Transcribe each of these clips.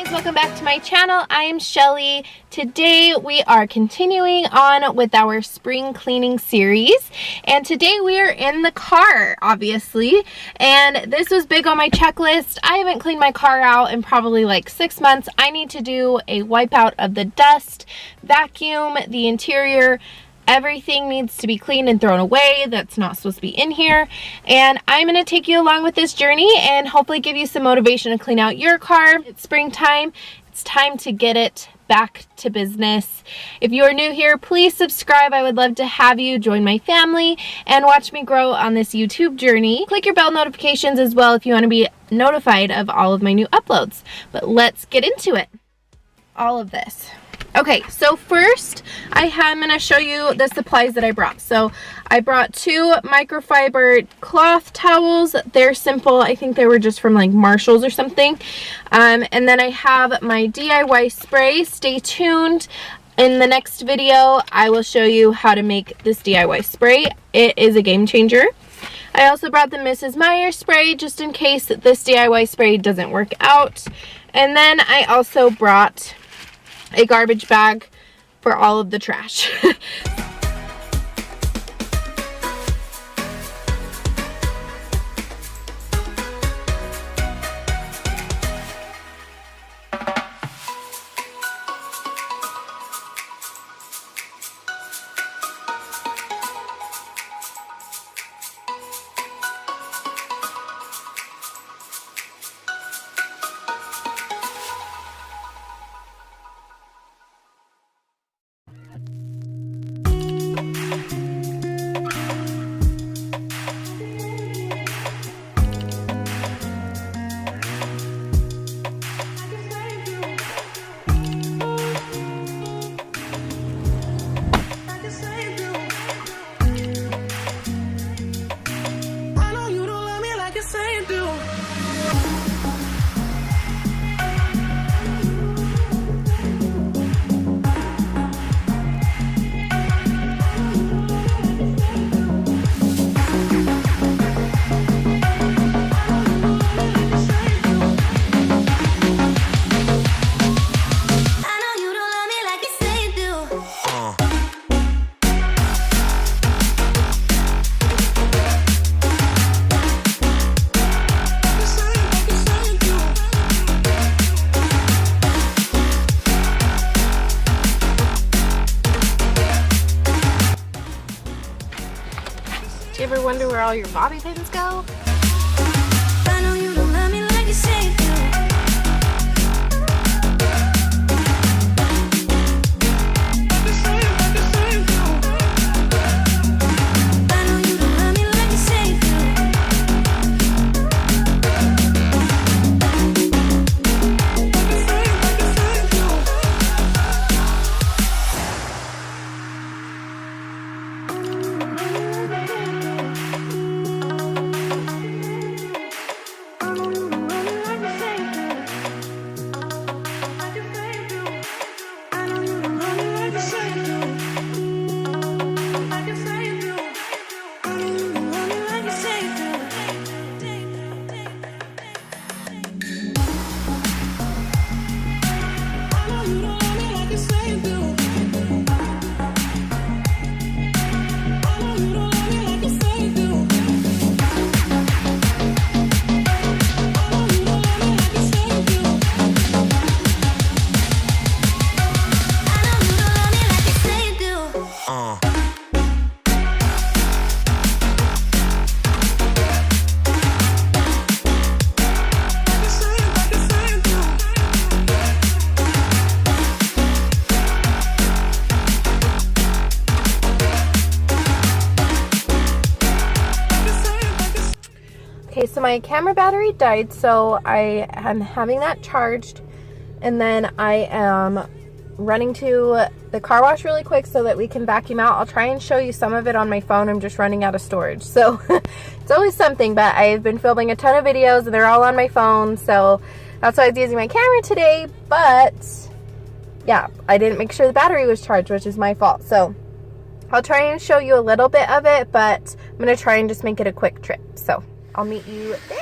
guys, welcome back to my channel. I am Shelly. Today we are continuing on with our spring cleaning series, and today we are in the car, obviously, and this was big on my checklist. I haven't cleaned my car out in probably like 6 months. I need to do a wipe out of the dust, vacuum the interior. Everything needs to be cleaned and thrown away that's not supposed to be in here, and I'm going to take you along with this journey and hopefully give you some motivation to clean out your car. It's springtime. It's time to get it back to business. If you are new here, please subscribe. I would love to have you join my family and watch me grow on this YouTube journey. Click your bell notifications as well if you want to be notified of all of my new uploads. But let's get into it. All of this. Okay, so first I'm going to show you the supplies that I brought. So I brought 2 microfiber cloth towels. They're simple. I think they were just from like Marshall's or something. And then I have my DIY spray. Stay tuned. In the next video, I will show you how to make this DIY spray. It is a game changer. I also brought the Mrs. Meyer spray just in case this DIY spray doesn't work out. And then I also brought a garbage bag for all of the trash. Do you ever wonder where all your bobby pins go? I know you don't love me like you say you do. I know you don't love me like you say you Okay, so my camera battery died, so I am having that charged, and then I am running to the car wash really quick so that we can vacuum out. I'll try and show you some of it on my phone. I'm just running out of storage, so it's always something, but I've been filming a ton of videos and they're all on my phone, so that's why I was using my camera today. But yeah, I didn't make sure the battery was charged, which is my fault. So I'll try and show you a little bit of it, but I'm gonna try and just make it a quick trip. So I'll meet you there.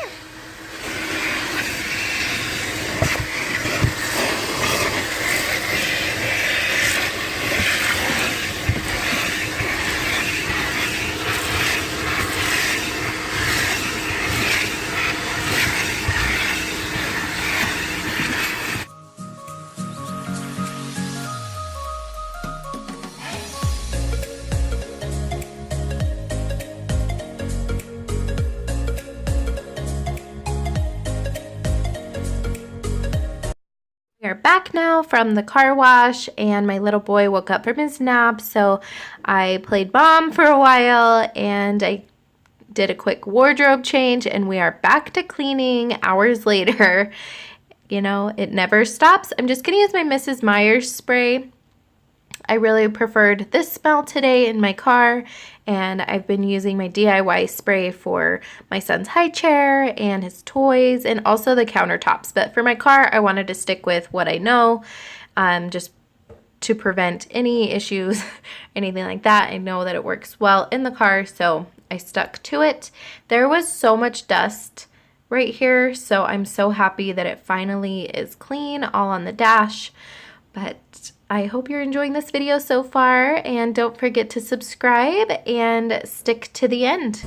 We're back now from the car wash, and my little boy woke up from his nap, so I played mom for a while and I did a quick wardrobe change, and we are back to cleaning hours later. You know, it never stops. I'm just gonna use my Mrs. Meyer's spray. I really preferred this smell today in my car, and I've been using my DIY spray for my son's high chair and his toys and also the countertops. But for my car, I wanted to stick with what I know, just to prevent any issues, anything like that. I know that it works well in the car, so I stuck to it. There was so much dust right here, so I'm so happy that it finally is clean, all on the dash. But I hope you're enjoying this video so far, and don't forget to subscribe and stick to the end.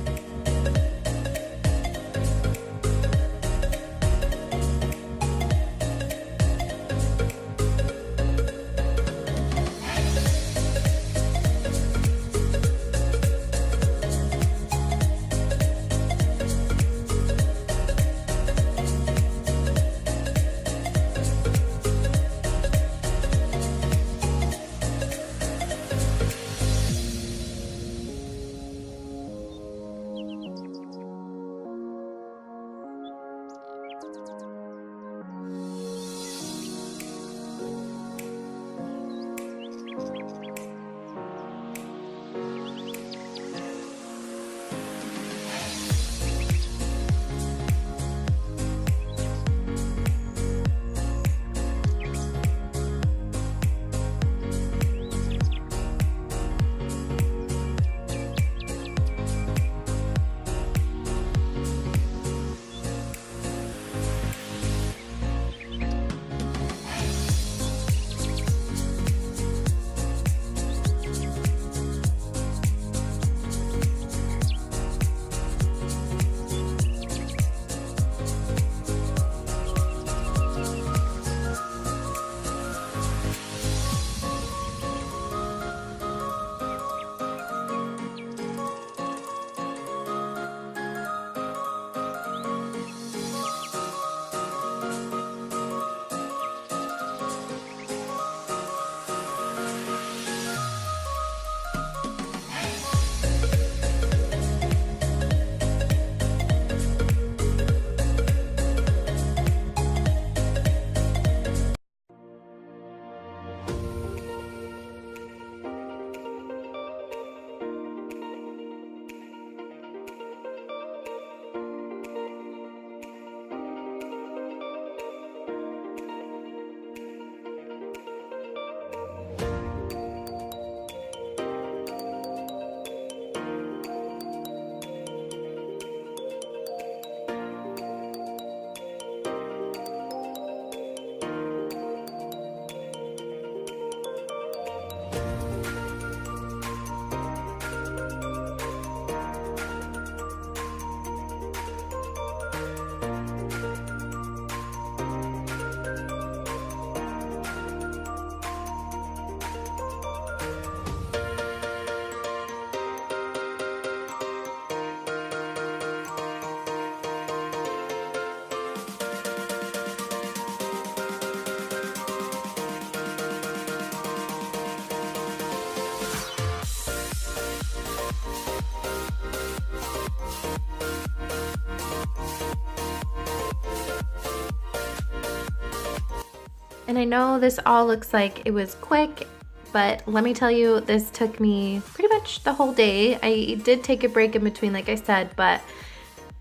And I know this all looks like it was quick, but let me tell you, this took me pretty much the whole day. I did take a break in between, like I said, but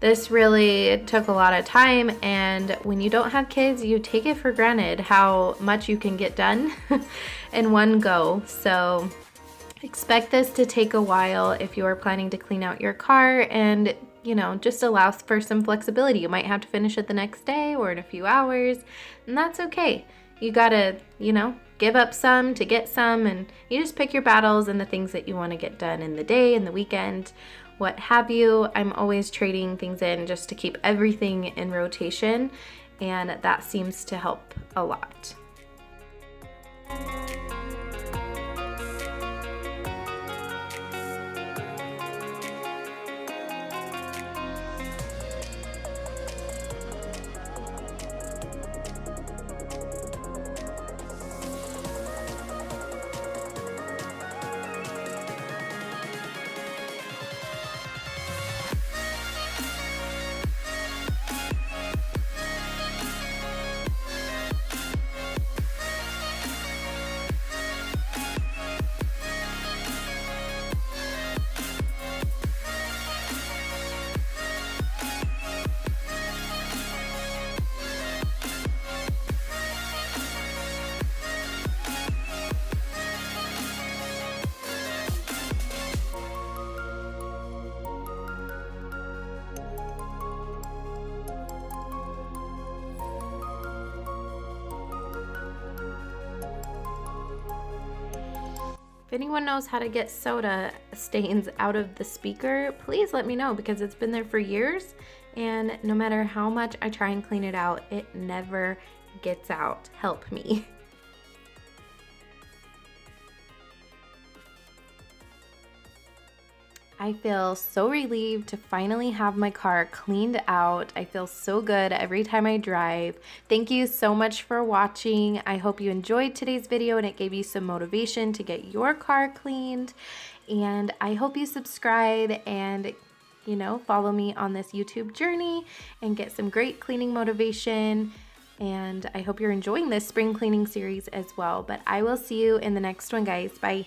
this really took a lot of time, and when you don't have kids, you take it for granted how much you can get done in one go. So expect this to take a while if you are planning to clean out your car, and you know, just allows for some flexibility. You might have to finish it the next day or in a few hours, and that's okay. You gotta, you know, give up some to get some, and you just pick your battles and the things that you want to get done in the day, in the weekend, what have you. I'm always trading things in just to keep everything in rotation, and that seems to help a lot. If anyone knows how to get soda stains out of the speaker, please let me know, because it's been there for years and no matter how much I try and clean it out, it never gets out. Help me. I feel so relieved to finally have my car cleaned out. I feel so good every time I drive. Thank you so much for watching. I hope you enjoyed today's video and it gave you some motivation to get your car cleaned. And I hope you subscribe and, you know, follow me on this YouTube journey and get some great cleaning motivation. And I hope you're enjoying this spring cleaning series as well. But I will see you in the next one, guys. Bye.